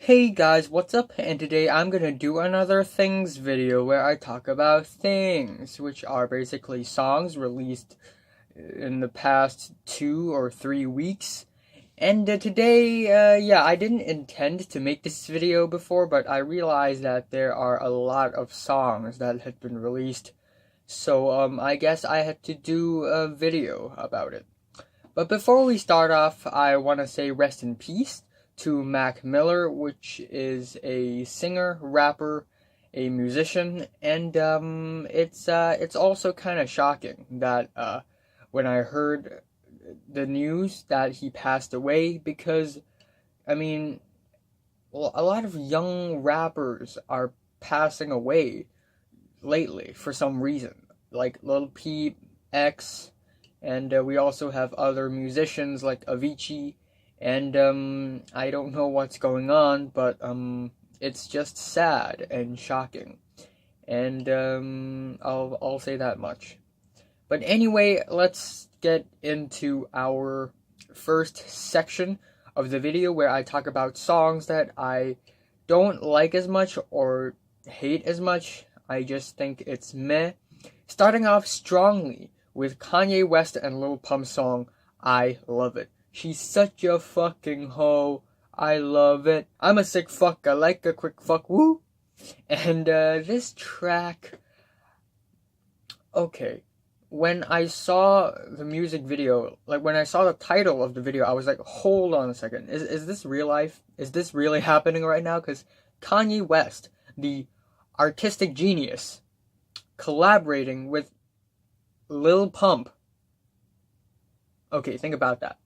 Hey guys, what's up? And today I'm gonna do another things video where I talk about things, which are basically songs released in the past 2 or 3 weeks. And today, yeah, I didn't intend to make this video before, but I realized that there are a lot of songs that had been released. So, I guess I had to do a video about it. But before we start off, I want to say rest in peace to Mac Miller, which is a singer, rapper, a musician, and it's also kind of shocking that when I heard the news that he passed away, because I mean, well, a lot of young rappers are passing away lately for some reason, like Lil Peep, X, and we also have other musicians like Avicii, and I don't know what's going on, but it's just sad and shocking, and I'll say that much. But anyway, let's get into our first section of the video where I talk about songs that I don't like as much or hate as much. I just think it's meh. Starting off strongly with Kanye West and Lil Pump's song, I Love It. She's such a fucking hoe. I love it. I'm a sick fuck. I like a quick fuck. Woo. And this track, okay. When I saw the music video, like when I saw the title of the video, I was like, hold on a second. Is this real life? Is this really happening right now? Because Kanye West, the artistic genius, collaborating with Lil Pump. Okay, think about that.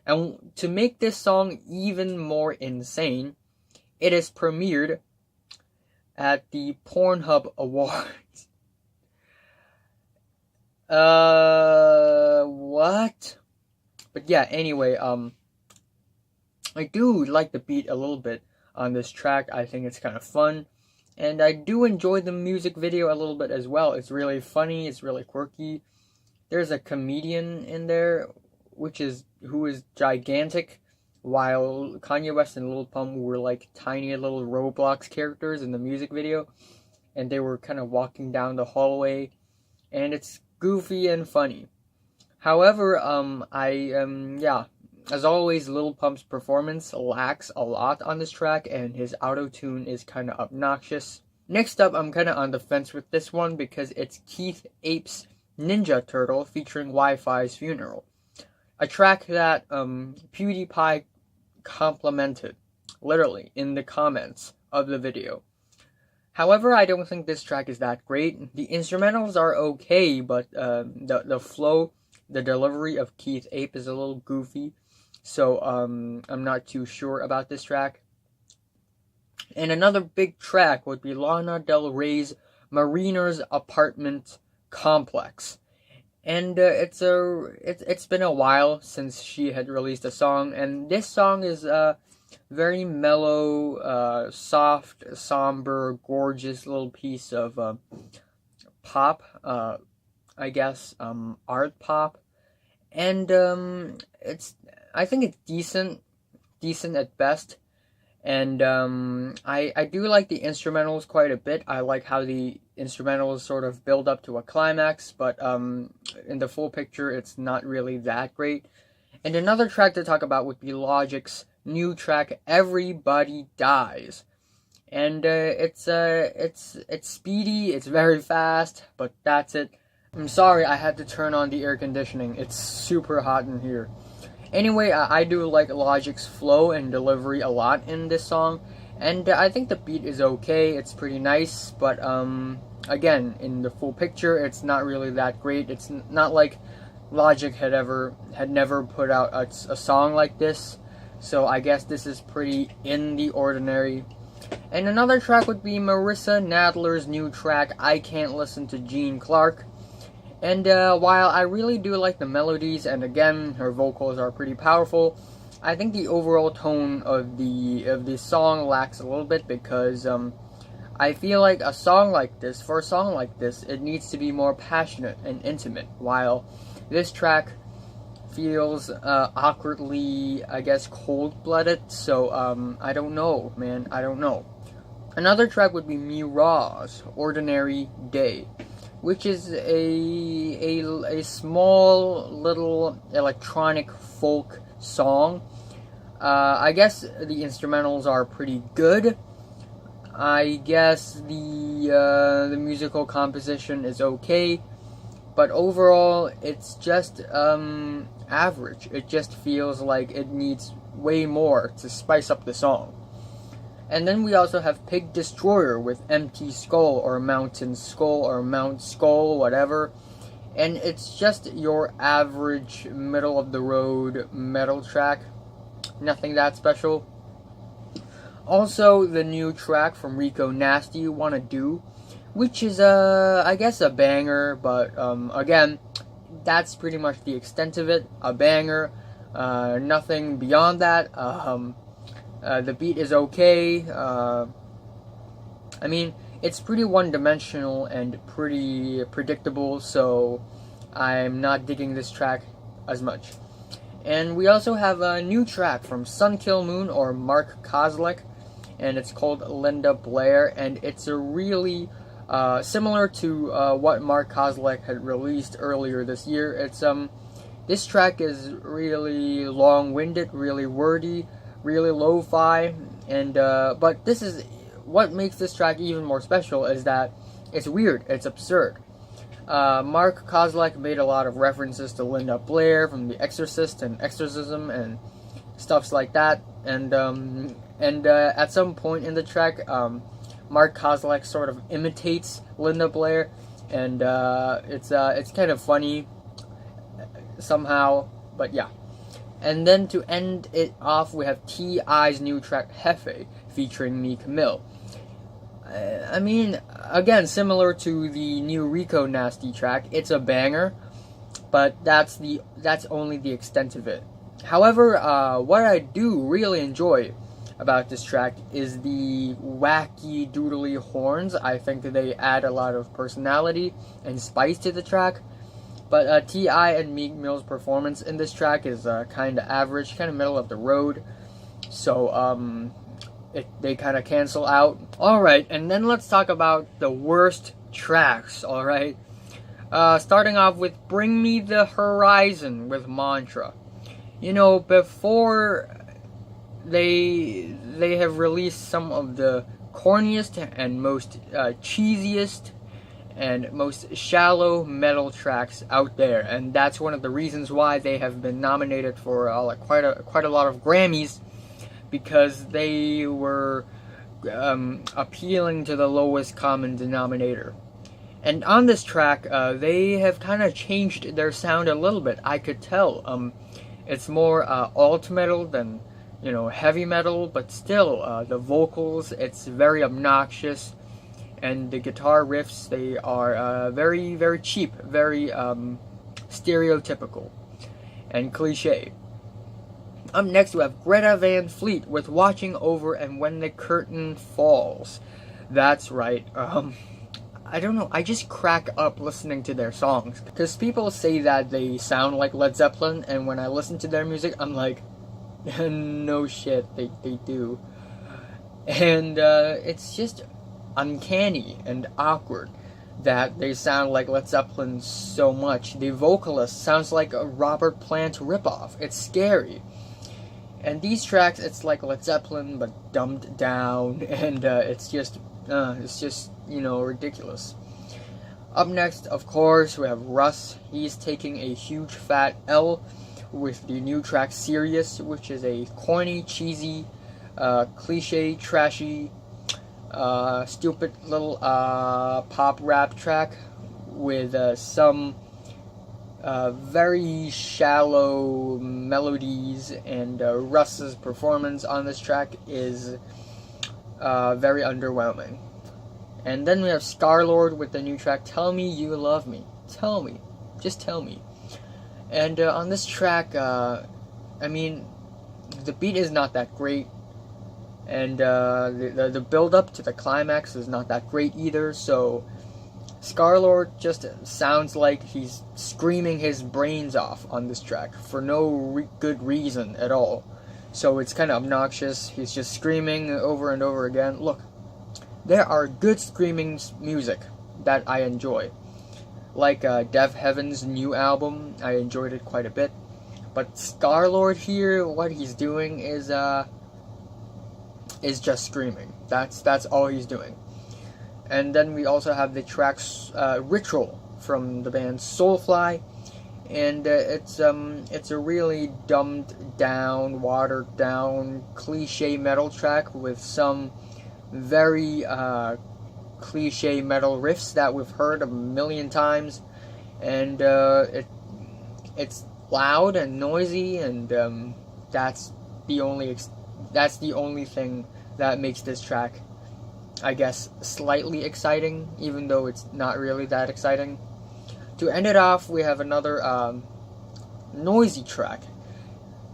And to make this song even more insane, it is premiered at the Pornhub Awards. What? But yeah, anyway, I do like the beat a little bit on this track. I think it's kind of fun. And I do enjoy the music video a little bit as well. It's really funny, it's really quirky. There's a comedian in there who is gigantic, while Kanye West and Lil Pump were like tiny little Roblox characters in the music video, and they were kind of walking down the hallway, and it's goofy and funny. However, yeah, as always, Lil Pump's performance lacks a lot on this track, and his auto-tune is kind of obnoxious. Next up, I'm kind of on the fence with this one because it's Keith Ape's Ninja Turtle featuring Wifisfuneral. A track that PewDiePie complimented, literally, in the comments of the video. However, I don't think this track is that great. The instrumentals are okay, but the flow, the delivery of Keith Ape is a little goofy. So I'm not too sure about this track. And another big track would be Lana Del Rey's Mariner's Apartment Complex. And it's been a while since she had released a song, and this song is very mellow, soft, somber, gorgeous little piece of pop, I guess, art pop, and I think it's decent at best. And I do like the instrumentals quite a bit. I like how the instrumentals sort of build up to a climax, but in the full picture, it's not really that great. And another track to talk about would be Logic's new track, Everybody Dies. And it's speedy, it's very fast, but that's it. I'm sorry, I had to turn on the air conditioning. It's super hot in here. Anyway, I do like Logic's flow and delivery a lot in this song, and I think the beat is okay, it's pretty nice, but again, in the full picture, it's not really that great. It's not like Logic had never put out a song like this, so I guess this is pretty in the ordinary. And another track would be Marissa Nadler's new track, I Can't Listen to Gene Clark. And while I really do like the melodies, and again, her vocals are pretty powerful, I think the overall tone of the song lacks a little bit, because I feel like for a song like this, it needs to be more passionate and intimate, while this track feels awkwardly, I guess, cold-blooded. So I don't know, man. I don't know. Another track would be Mirah's Ordinary Day, which is a small little electronic folk song. I guess the instrumentals are pretty good. I guess the musical composition is okay, but overall it's just average. It just feels like it needs way more to spice up the song. And then we also have Pig Destroyer with Empty Skull or Mountain Skull or Mount Skull, whatever. And it's just your average middle of the road metal track. Nothing that special. Also, the new track from Rico, Nasty Wanna Do, which is I guess a banger, but again, that's pretty much the extent of it. A banger, nothing beyond that. The beat is okay. I mean, it's pretty one-dimensional and pretty predictable, so I'm not digging this track as much. And we also have a new track from Sunkill Moon or Mark Kozlek, and it's called Linda Blair, and it's a really similar to what Mark Kozlek had released earlier this year. It's this track is really long-winded, really wordy, really lo-fi, and but this is what makes this track even more special is that it's weird, it's absurd. Mark Kozlek made a lot of references to Linda Blair from The Exorcist and Exorcism and stuffs like that, and at some point in the track, Mark Kozlek sort of imitates Linda Blair, and it's kind of funny somehow, but yeah. And then to end it off, we have T.I.'s new track Hefe featuring Meek Mill. I mean, again, similar to the new Rico Nasty track, it's a banger, but that's only the extent of it. However, what I do really enjoy about this track is the wacky doodly horns. I think that they add a lot of personality and spice to the track. But T.I. and Meek Mill's performance in this track is kind of average, kind of middle of the road. So they kind of cancel out. Alright, and then let's talk about the worst tracks, alright? Starting off with Bring Me the Horizon with Mantra. You know, before they have released some of the corniest and most cheesiest and most shallow metal tracks out there, and that's one of the reasons why they have been nominated for quite a lot of Grammys, because they were appealing to the lowest common denominator. And on this track, they have kind of changed their sound a little bit. I could tell. It's more alt metal than heavy metal, but still the vocals, it's very obnoxious. And the guitar riffs, they are very, very cheap, very stereotypical and cliche. Up next, we have Greta Van Fleet with Watching Over and When the Curtain Falls. That's right. I don't know, I just crack up listening to their songs, because people say that they sound like Led Zeppelin, and when I listen to their music, I'm like, no shit, they do. And it's just uncanny and awkward that they sound like Led Zeppelin so much. The vocalist sounds like a Robert Plant ripoff. It's scary. And these tracks, it's like Led Zeppelin but dumbed down, and it's just ridiculous. Up next, of course, we have Russ. He's taking a huge fat L with the new track Serious, which is a corny, cheesy, cliche, trashy, stupid little pop rap track with some very shallow melodies, and Russ's performance on this track is very underwhelming. And then we have Scarlxrd with the new track Tell Me You Love Me. Tell me. Just tell me. And on this track, I mean, the beat is not that great, and the build up to the climax is not that great either, so Scarlxrd just sounds like he's screaming his brains off on this track for no good reason at all. So it's kind of obnoxious. He's just screaming over and over again. Look, there are good screaming music that I enjoy. Like Dev Heaven's new album, I enjoyed it quite a bit. But Scarlxrd here, what he's doing is just screaming. That's all he's doing. And then we also have the track Ritual from the band Soulfly, and it's a really dumbed down, watered down, cliche metal track with some very cliche metal riffs that we've heard a million times, and it's loud and noisy, and that's the only thing that makes this track, I guess, slightly exciting, even though it's not really that exciting. To end it off, we have another noisy track,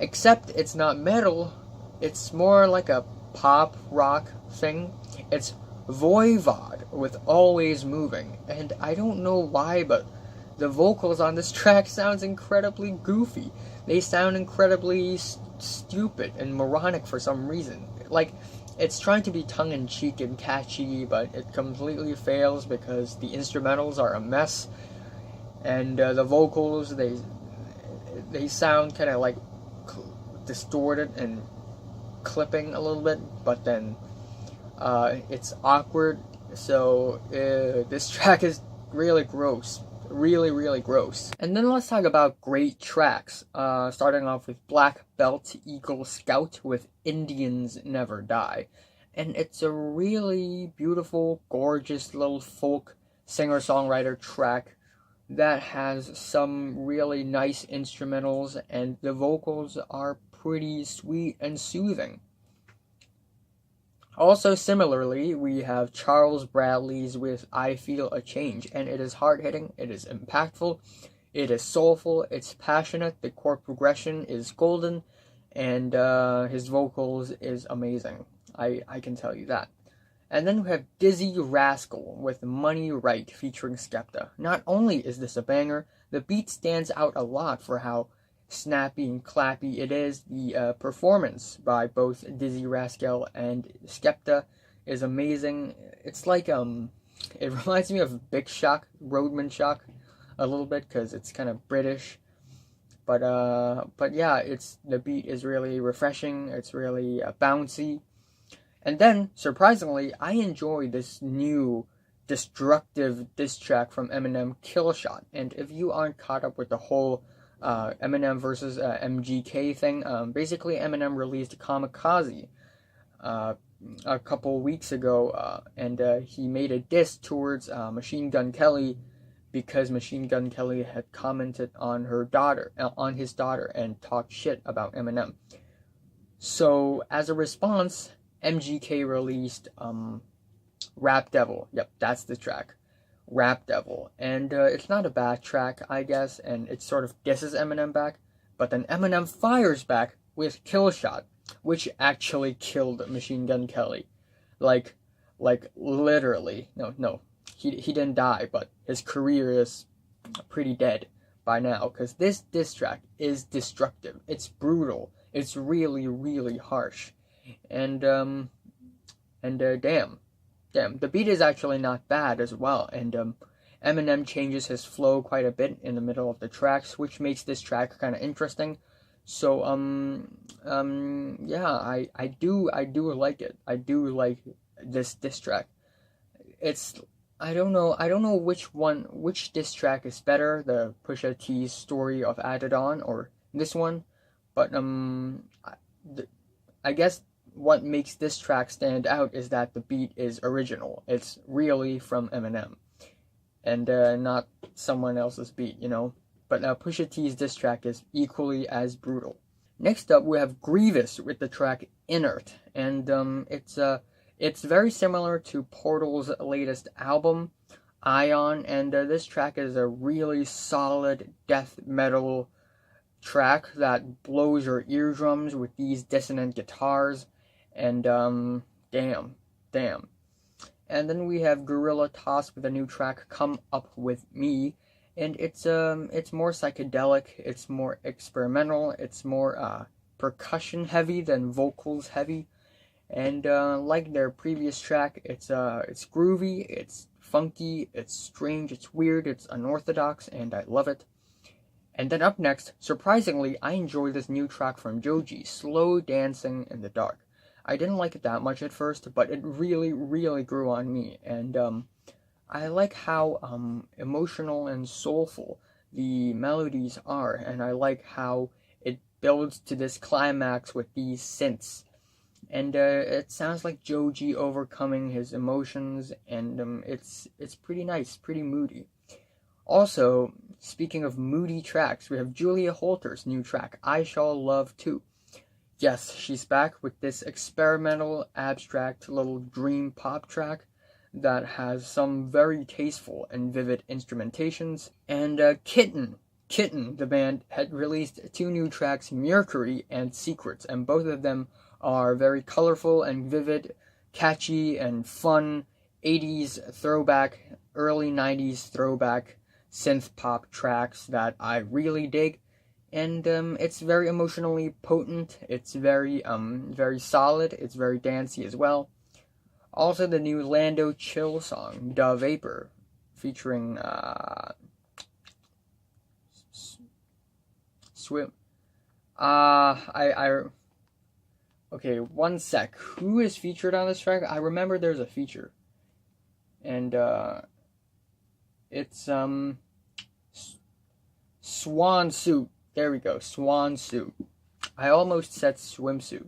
except it's not metal, it's more like a pop rock thing. It's Voivod with Always Moving, and I don't know why, but the vocals on this track sounds incredibly goofy. They sound incredibly stupid and moronic for some reason. Like, it's trying to be tongue-in-cheek and catchy, but it completely fails because the instrumentals are a mess, and the vocals, they sound kind of like distorted and clipping a little bit, but then it's awkward. So this track is really gross. Really gross. And then let's talk about great tracks, starting off with Black Belt Eagle Scout with Indians Never Die. And it's a really beautiful, gorgeous little folk singer-songwriter track that has some really nice instrumentals, and the vocals are pretty sweet and soothing. Also, similarly, we have Charles Bradley's with I Feel a Change, and it is hard-hitting, it is impactful, it is soulful, it's passionate, the chord progression is golden, and his vocals is amazing. I can tell you that. And then we have Dizzie Rascal with Money Right featuring Skepta. Not only is this a banger, the beat stands out a lot for how snappy and clappy it is. The performance by both Dizzie Rascal and Skepta is amazing. It's like it reminds me of Big Shock, Roadman Shock, a little bit, because it's kind of British. But yeah, the beat is really refreshing. It's really bouncy. And then, surprisingly, I enjoy this new destructive diss track from Eminem Killshot. And if you aren't caught up with the whole Eminem versus MGK thing, basically Eminem released Kamikaze a couple weeks ago, and he made a diss towards Machine Gun Kelly because Machine Gun Kelly had commented on his daughter, and talked shit about Eminem. So, as a response, MGK released Rap Devil. Yep, that's the track. Rap Devil. And it's not a bad track, I guess, and it sort of disses Eminem back. But then Eminem fires back with Killshot, which actually killed Machine Gun Kelly. Like literally. No. He didn't die, but his career is pretty dead by now, because this diss track is destructive. It's brutal. It's really harsh. And damn, the beat is actually not bad as well, and Eminem changes his flow quite a bit in the middle of the tracks, which makes this track kind of interesting. So yeah, I do like it. I do like this diss track. I don't know which diss track is better, the Pusha T's Story of Added On or this one, but I guess what makes this track stand out is that the beat is original. It's really from Eminem, and not someone else's beat, you know. But Pusha T's diss track is equally as brutal. Next up, we have Grievous with the track Inert, and it's very similar to Portal's latest album, Ion, and this track is a really solid death metal track that blows your eardrums with these dissonant guitars, and damn. And And then we have Guerilla toss with a new track, Come Up With Me. And it's more psychedelic, it's more experimental, it's more percussion heavy than vocals heavy. And like their previous track, it's groovy, it's funky, it's strange, it's weird, it's unorthodox, and I love it. And then up next, surprisingly, I enjoyed this new track from Joji, Slow Dancing in the Dark. I didn't like it that much at first, but it really, really grew on me. And I like how emotional and soulful the melodies are, and I like how it builds to this climax with these synths. And it sounds like Joji overcoming his emotions, and it's pretty nice, pretty moody. Also, speaking of moody tracks, we have Julia Holter's new track, I Shall Love Too. Yes, she's back with this experimental, abstract little dream pop track that has some very tasteful and vivid instrumentations. And Kitten, the band, had released 2 new tracks, Mercury and Secrets, and both of them are very colorful and vivid, catchy and fun, 80s throwback, early 90s throwback synth pop tracks that I really dig. And it's very emotionally potent, it's very solid, it's very dancey as well. Also the new Lando chill song, Da Vapor, featuring Swim. Okay, one sec. Who is featured on this track? I remember there's a feature. And it's Swan Soup. There we go, Swan Soup. I almost said swimsuit.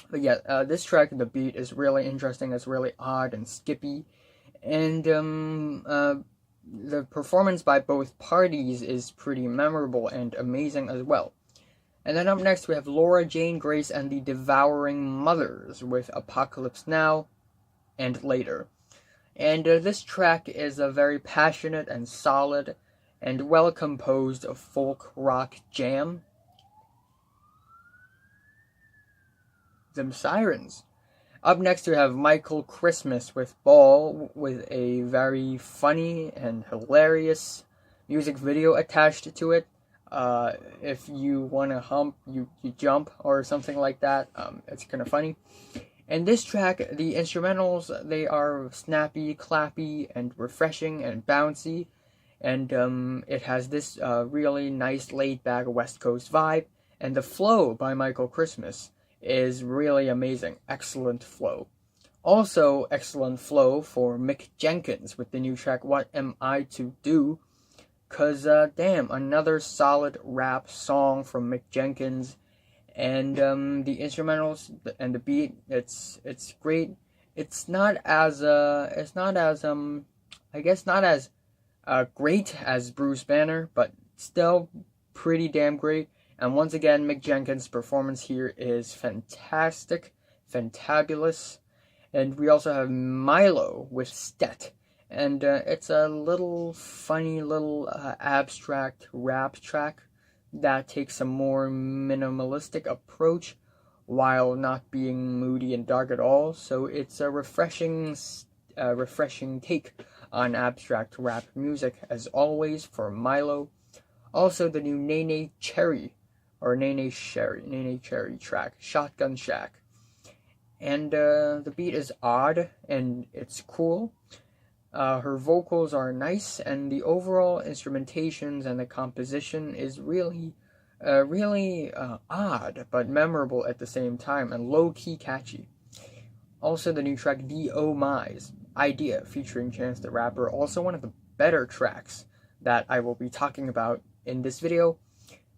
But yeah, this track, the beat is really interesting. It's really odd and skippy. And the performance by both parties is pretty memorable and amazing as well. And then up next we have Laura Jane Grace and the Devouring Mothers with Apocalypse Now and Later. And this track is a very passionate and solid and well-composed folk rock jam. Them sirens. Up next we have Michael Christmas with Ball, with a very funny and hilarious music video attached to it. If you want to hump, you jump or something like that. It's kind of funny. And this track, the instrumentals, they are snappy, clappy, and refreshing and bouncy. And it has this really nice laid-back West Coast vibe. And the flow by Michael Christmas is really amazing. Excellent flow. Also, excellent flow for Mick Jenkins with the new track, What Am I To Do? Cause, damn, another solid rap song from Mick Jenkins. And the instrumentals and the beat, it's great. It's not as great as Bruce Banner, but still pretty damn great. And once again, Mick Jenkins' performance here is fantastic, fantabulous. And we also have Milo with Stet. And it's a little funny little abstract rap track that takes a more minimalistic approach while not being moody and dark at all. So it's a refreshing take on abstract rap music, as always, for Milo. Also, the new Neneh Cherry track, Shotgun Shack. And the beat is odd, and it's cool. Her vocals are nice, and the overall instrumentations and the composition is really odd, but memorable at the same time, and low-key catchy. Also, the new track, D.O. Mize, Idea, featuring Chance the Rapper, also one of the better tracks that I will be talking about in this video,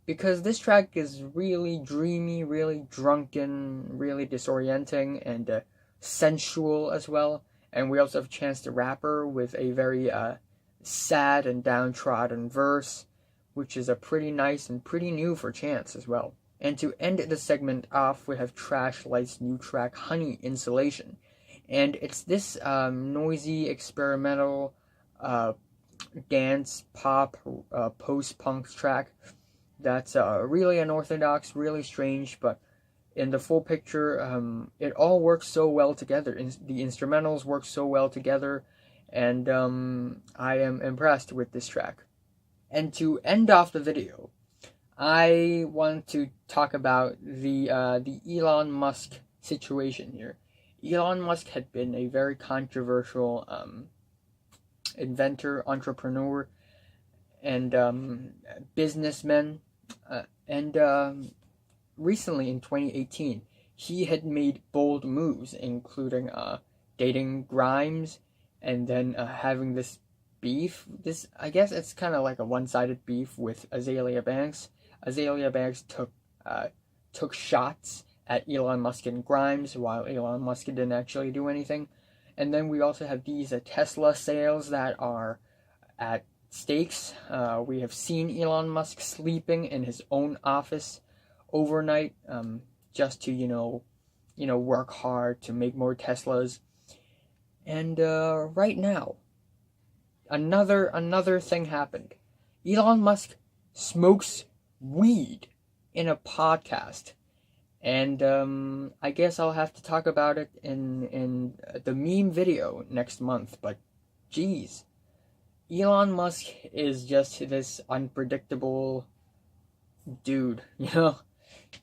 because this track is really dreamy, really drunken, really disorienting, and sensual as well. And we also have Chance the Rapper with a very sad and downtrodden verse, which is a pretty nice and pretty new for Chance as well. And to end the segment off, we have Trashlight's new track, Honey Insulation. And it's this noisy, experimental, dance, pop, post-punk track that's really unorthodox, really strange, but in the full picture, it all works so well together. The instrumentals work so well together, and I am impressed with this track. And to end off the video, I want to talk about the Elon Musk situation here. Elon Musk had been a very controversial inventor, entrepreneur, and businessman, and recently in 2018, he had made bold moves, including dating Grimes, and then having this beef. This, I guess it's kind of like a one-sided beef with Azealia Banks. Azealia Banks took shots at Elon Musk and Grimes, while Elon Musk didn't actually do anything. And then we also have these Tesla sales that are at stakes. We have seen Elon Musk sleeping in his own office overnight, just to work hard to make more Teslas. And right now, another thing happened. Elon Musk smokes weed in a podcast, and I guess I'll have to talk about it in the meme video next month. But geez, Elon Musk is just this unpredictable dude,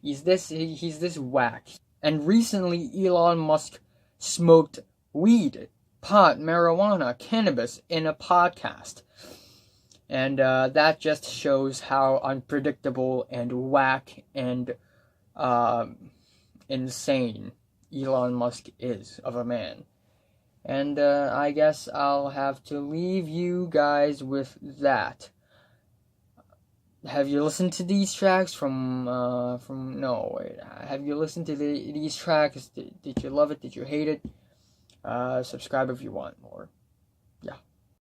He's this whack. And recently, Elon Musk smoked weed, pot, marijuana, cannabis in a podcast. And that just shows how unpredictable and whack and insane Elon Musk is of a man. And I guess I'll have to leave you guys with that. Have you listened to these tracks Have you listened to these tracks? Did you love it? Did you hate it? Subscribe if you want more.